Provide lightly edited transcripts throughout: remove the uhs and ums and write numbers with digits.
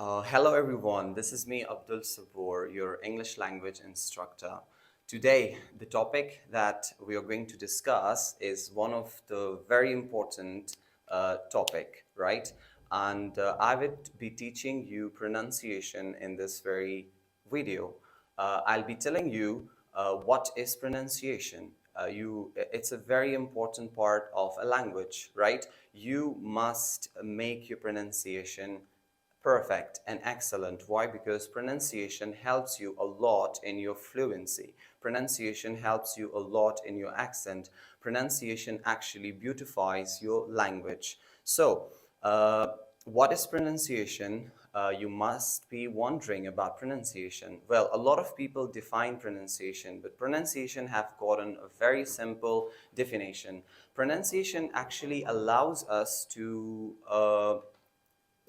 Hello everyone, this is me Abdul Sabur, your English language instructor. Today, the topic that we are going to discuss is one of the very important topic, right? And I would be teaching you pronunciation in this very video. I'll be telling you what is pronunciation. It's a very important part of a language, right? You must make your pronunciation perfect and excellent. Why? Because pronunciation helps you a lot in your fluency. Pronunciation helps you a lot in your accent. Pronunciation actually beautifies your language. So, what is pronunciation? You must be wondering about pronunciation. Well, a lot of people define pronunciation, but pronunciation have gotten a very simple definition. Pronunciation actually allows us to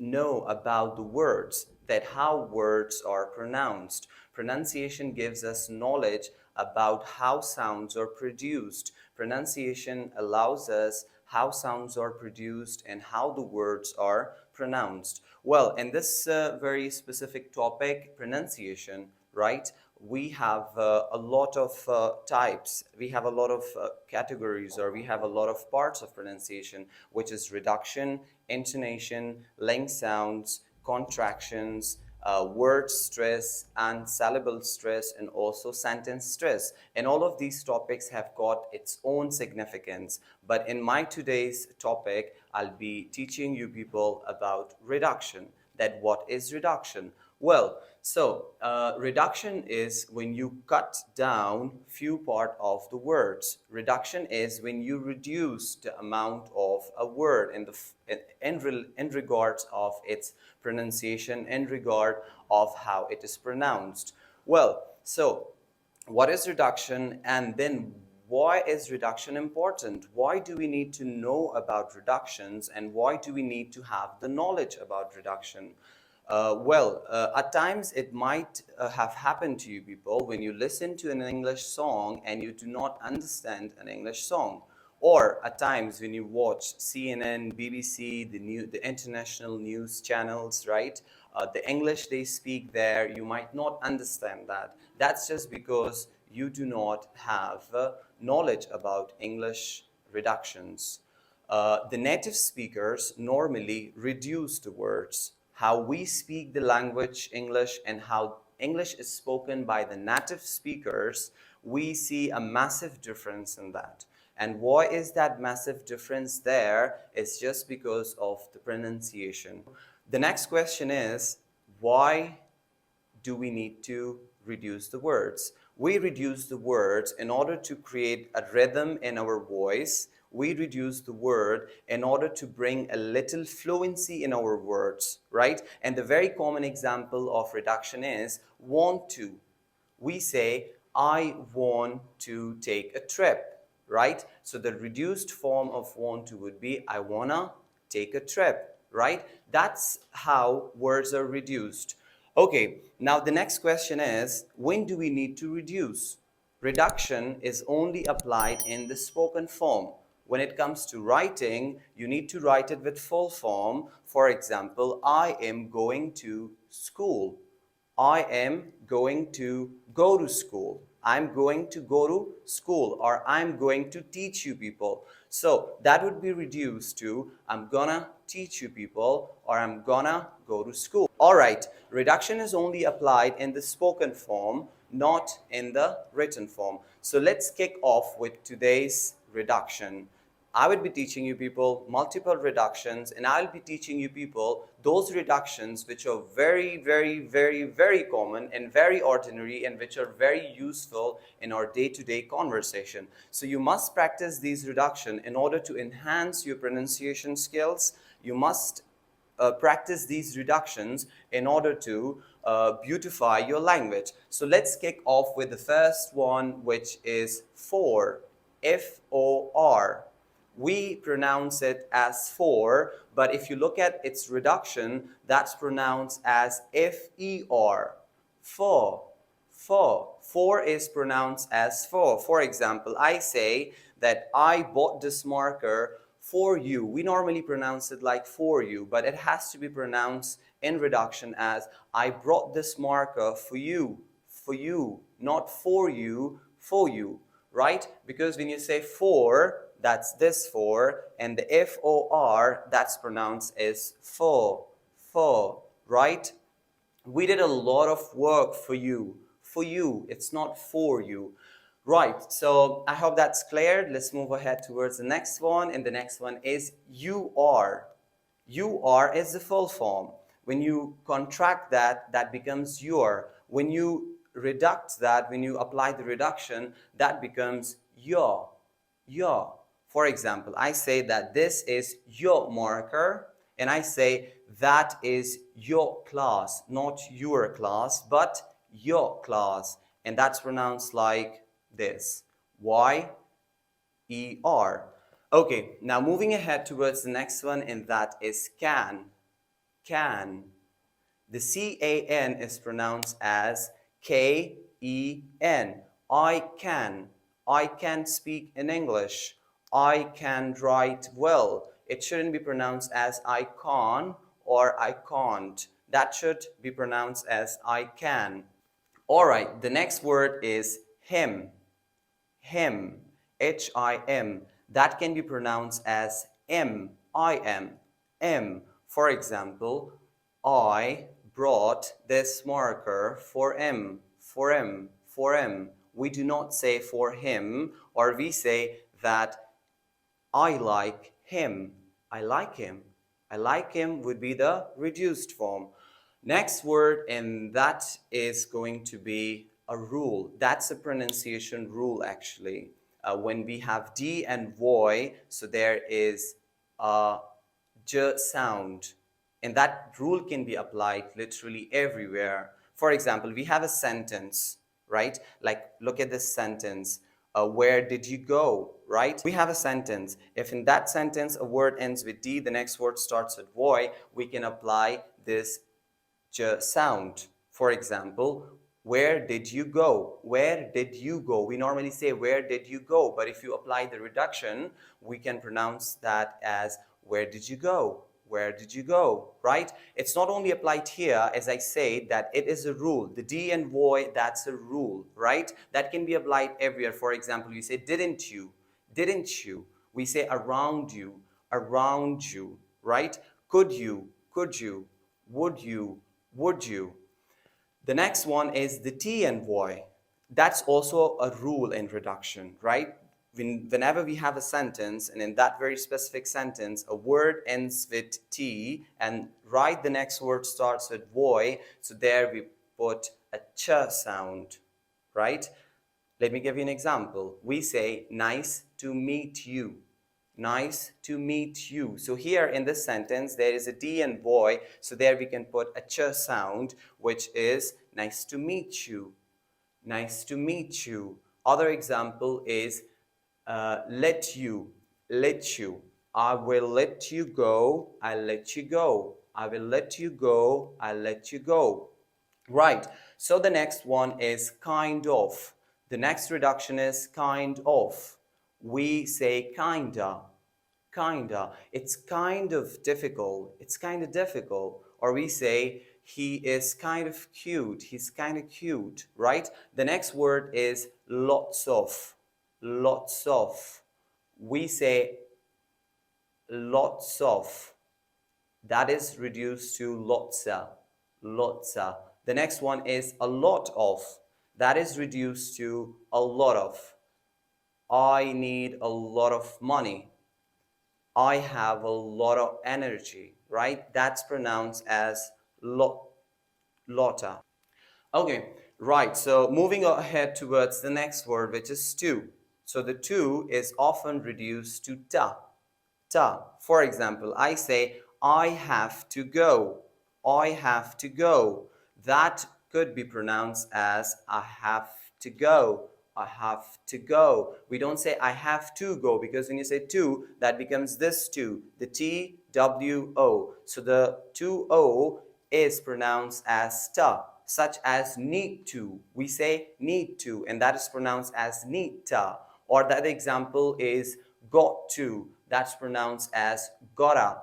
know about the words, that how words are pronounced. Pronunciation gives us knowledge about how sounds are produced. Pronunciation allows us how sounds are produced and how the words are pronounced. Well, in this very specific topic, pronunciation, right? We have a lot of types, we have a lot of categories, or we have a lot of parts of pronunciation, which is reduction, intonation, length sounds, contractions, word stress and syllable stress, and also sentence stress. And all of these topics have got its own significance. But in my today's topic, I'll be teaching you people about reduction. That what is reduction? Well, reduction is when you cut down few part of the words. Reduction is when you reduce the amount of a word in regards of its pronunciation, in regard of how it is pronounced. Well, so what is reduction, and then why is reduction important? Why do we need to know about reductions, and why do we need to have the knowledge about reduction? At times it might have happened to you people when you listen to an English song and you do not understand an English song. Or at times when you watch CNN, BBC, the international news channels, right? The English they speak there, you might not understand that. That's just because you do not have knowledge about English reductions. The native speakers normally reduce the words. How we speak the language English and how English is spoken by the native speakers, we see a massive difference in that. And why is that massive difference there? It's just because of the pronunciation. The next question is, why do we need to reduce the words? We reduce the words in order to create a rhythm in our voice. We reduce the word in order to bring a little fluency in our words, right? And the very common example of reduction is want to. We say, I want to take a trip, right? So the reduced form of want to would be, I wanna take a trip, right? That's how words are reduced. Okay, now the next question is, when do we need to reduce? Reduction is only applied in the spoken form. When it comes to writing, you need to write it with full form. For example, I am going to school. I am going to go to school. I'm going to go to school, or I'm going to teach you people. So that would be reduced to I'm gonna teach you people, or I'm gonna go to school. All right, reduction is only applied in the spoken form, not in the written form. So let's kick off with today's reduction. I would be teaching you people multiple reductions, and I'll be teaching you people those reductions which are very, very, very, very common and very ordinary, and which are very useful in our day-to-day conversation. So you must practice these reductions in order to enhance your pronunciation skills. You must practice these reductions in order to beautify your language. So let's kick off with the first one, which is for. F-O-R. We pronounce it as for, but if you look at its reduction, that's pronounced as F-E-R. For. For is pronounced as for. For example, I say that I bought this marker For you. We normally pronounce it like for you, but it has to be pronounced in reduction as I brought this marker for you, not for you, right? Because when you say for, that's this for, and the F-O-R, that's pronounced as for, right? We did a lot of work for you. For you, it's not for you. Right, so I hope that's clear. Let's move ahead towards the next one. And the next one is you are. You are is the full form. When you contract that, that becomes your. When you reduct that, when you apply the reduction, that becomes your. Your. For example, I say that this is your marker, and I say that is your class, not your class, but your class. And that's pronounced like this. Y-E-R. Okay, now moving ahead towards the next one, and that is can. Can. The C-A-N is pronounced as K-E-N. I can. I can speak in English. I can write well. It shouldn't be pronounced as I can or I can't. That should be pronounced as I can. All right, the next word is him. Him. H-I-M. That can be pronounced as M-I-M. M. For example, I brought this marker for M. For M. For M. We do not say for him, or we say that I like him. I like him. I like him would be the reduced form. Next word, and that is going to be a rule. That's a pronunciation rule actually. When we have D and Y, so there is a J sound. And that rule can be applied literally everywhere. For example, we have a sentence, right? Like, look at this sentence. Where did you go, right? We have a sentence. If in that sentence a word ends with D, the next word starts with Y, we can apply this J sound. For example, where did you go? Where did you go? We normally say, where did you go? But if you apply the reduction, we can pronounce that as, where did you go? Where did you go, right? It's not only applied here, as I say, that it is a rule. The D and Y, that's a rule, right? That can be applied everywhere. For example, you say, didn't you? Didn't you? We say, around you, right? Could you? Would you? Would you? The next one is the T and Y. That's also a rule in reduction, right? Whenever we have a sentence, and in that very specific sentence, a word ends with T, and right the next word starts with Y, so there we put a ch sound, right? Let me give you an example. We say, nice to meet you. Nice to meet you. So here in this sentence, there is a D and Y, so there we can put a ch sound, which is nice to meet you. Nice to meet you. Other example is let you. I will let you go. I let you go. I will let you go. I let you go. Right. So the next one is kind of. The next reduction is kind of. We say kinda. It's kind of difficult. It's kind of difficult. Or we say he is kind of cute. He's kind of cute, right? The next word is lots of. Lots of. We say lots of. That is reduced to lotsa. Lotsa. The next one is a lot of. That is reduced to a lot of. I need a lot of money. I have a lot of energy, right? That's pronounced as lotta. Okay, right. So moving ahead towards the next word, which is to. So the to is often reduced to ta. Ta. For example, I say, I have to go. I have to go. That could be pronounced as I have to go. I have to go. We don't say I have to go, because when you say to, that becomes this to, the T-W-O. So the 2-O is pronounced as ta, such as need to. We say need to, and that is pronounced as need ta. Or that example is got to. that's pronounced as gotta.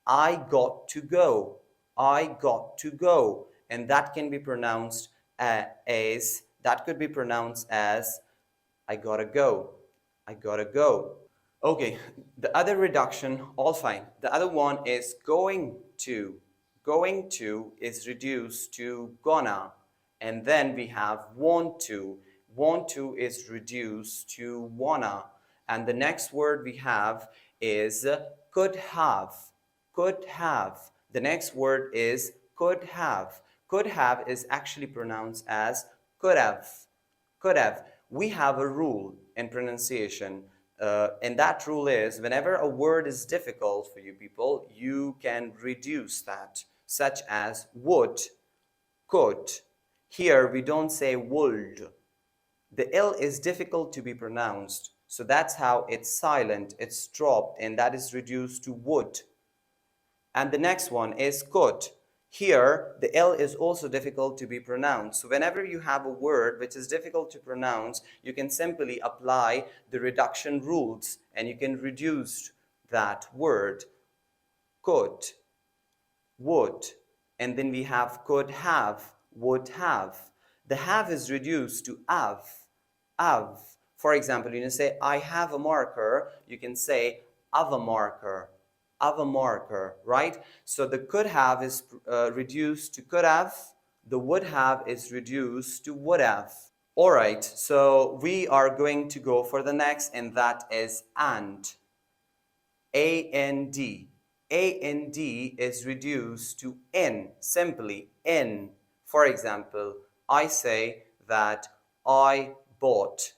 I got to go. I got to go. And that can be pronounced that could be pronounced as I gotta go. I gotta go. Okay, the other reduction, all fine. The other one is going to. Going to is reduced to gonna. And then we have want to. Want to is reduced to wanna. And the next word we have is could have. Could have. The next word is could have. Could have is actually pronounced as could have. Could have. We have a rule in pronunciation, and that rule is whenever a word is difficult for you people, you can reduce that, such as would, could. Here we don't say would. The L is difficult to be pronounced, so that's how it's silent, it's dropped, and that is reduced to would. And the next one is could. Here, the L is also difficult to be pronounced. So whenever you have a word which is difficult to pronounce, you can simply apply the reduction rules and you can reduce that word. Could, would, and then we have could have, would have. The have is reduced to have, have. For example, you can say, I have a marker. You can say, have a marker. Of a marker, right? So the could have is reduced to could have. The would have is reduced to would have. All right, so we are going to go for the next, and that is and. A-N-D. A-N-D is reduced to in, simply in. For example, I say that I bought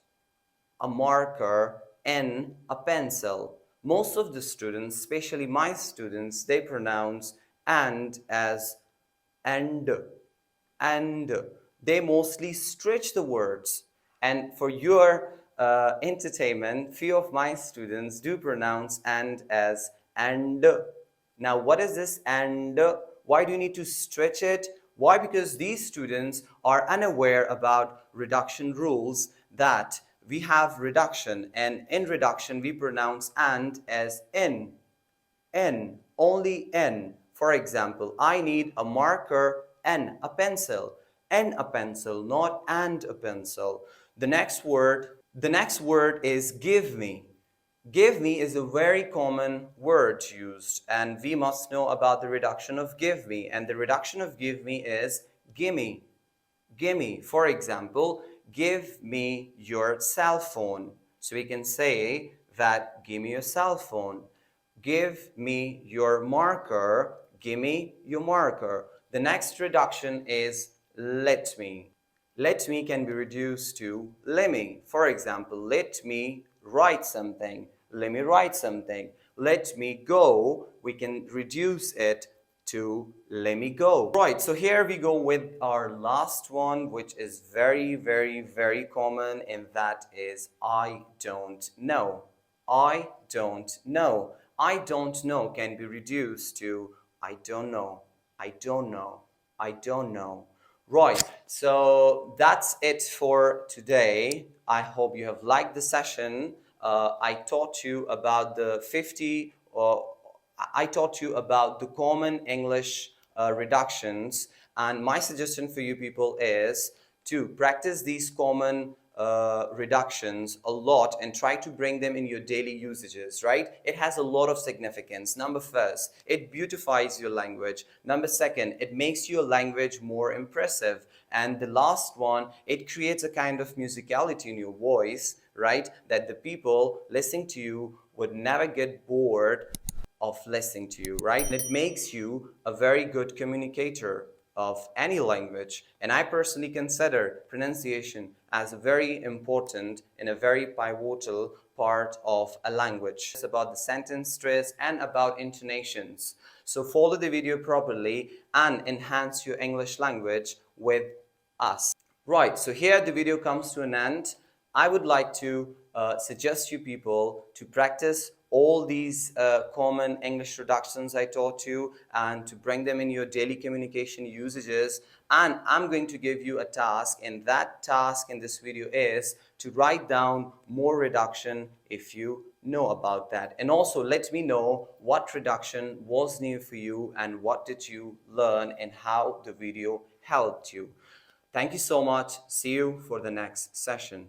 a marker and a pencil. Most of the students, especially my students, they pronounce and as and. They mostly stretch the words. And for your entertainment, few of my students do pronounce and as and. Now, what is this and? Why do you need to stretch it? Why? Because these students are unaware about reduction rules, that we have reduction, and in reduction we pronounce and as in, only n. For example, I need a marker and a pencil, not and a pencil. The next word is give me. Give me is a very common word used, and we must know about the reduction of give me, and the reduction of give me is gimme. Gimme. For example, give me your cell phone. So we can say that give me your cell phone. Give me your marker. Give me your marker. The next reduction is let me. Let me can be reduced to lemme. For example, let me write something. Let me write something. Let me go, we can reduce it to let me go. Right, so here we go with our last one, which is very, very, very common, and that is I don't know. I don't know. I don't know can be reduced to I don't know. I don't know. I don't know. Right, so that's it for today. I hope you have liked the session. I taught you about the 50, I taught you about the common English reductions, and my suggestion for you people is to practice these common reductions a lot and try to bring them in your daily usages, right? It has a lot of significance. Number first, it beautifies your language. Number second, it makes your language more impressive. And the last one, it creates a kind of musicality in your voice, right? That the people listening to you would never get bored of listening to you, right? It makes you a very good communicator of any language. And I personally consider pronunciation as very important and a very pivotal part of a language. It's about the sentence stress and about intonations. So follow the video properly and enhance your English language with us. Right, so here the video comes to an end. I would like to suggest you people to practice all these common English reductions I taught you and to bring them in your daily communication usages. And I'm going to give you a task, and that task in this video is to write down more reduction if you know about that. And also let me know what reduction was new for you and what did you learn and how the video helped you. Thank you so much. See you for the next session.